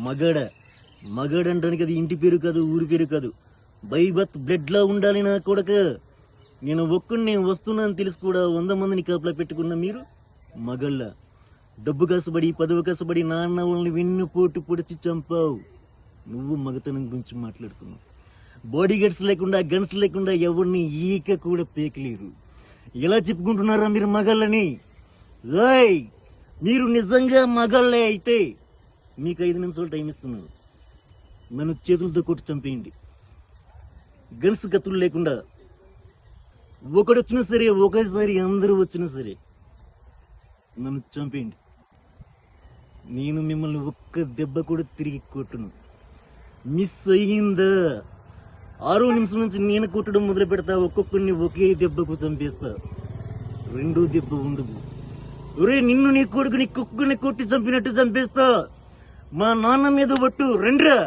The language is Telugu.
మగాడ మగాడంటానికి అది ఇంటి పేరు కాదు, ఊరి పేరు కాదు. బై బర్త్ బ్లడ్లా ఉండాలి నా కొడక. నేను ఒక్కడిని వస్తున్నాను తెలిసి కూడా 100 మందిని కాపలా పెట్టుకున్న మీరు మగళ్ళ. డబ్బు కసబడి, పదవి కసబడి నాన్న వాళ్ళని వెన్నుపోటు పొడిచి చంపావు. నువ్వు మగతనం గురించి మాట్లాడుతున్నావు. బాడీ గార్డ్స్ లేకుండా, గన్స్ లేకుండా ఎవరిని ఈక కూడా పేకలేరు. ఎలా చెప్పుకుంటున్నారా మీరు మగాళ్ళని? మీరు నిజంగా మగాళ్ళే అయితే మీకు 5 నిమిషాలు టైం ఇస్తున్నాను. నన్ను చేతులతో కొట్టి చంపేయండి. గన్స్ కత్తులు లేకుండా ఒకడు వచ్చినా సరే, ఒకేసారి అందరూ వచ్చినా సరే నన్ను చంపేయండి. నేను మిమ్మల్ని ఒక్క దెబ్బ కూడా తిరిగి కొట్టును. మిస్ అయ్యిందా? 6వ నిమిషం నుంచి నేను కొట్టడం మొదలు పెడతా. ఒక్కొక్కరిని ఒకే దెబ్బకు చంపేస్తా. 2వ దెబ్బ ఉండదు. ఒరే నిన్ను నీ కొడుకుని కుక్కుని కొట్టి చంపినట్టు చంపేస్తా. మా నాన్న మీద ఒట్టు. రండ్రా.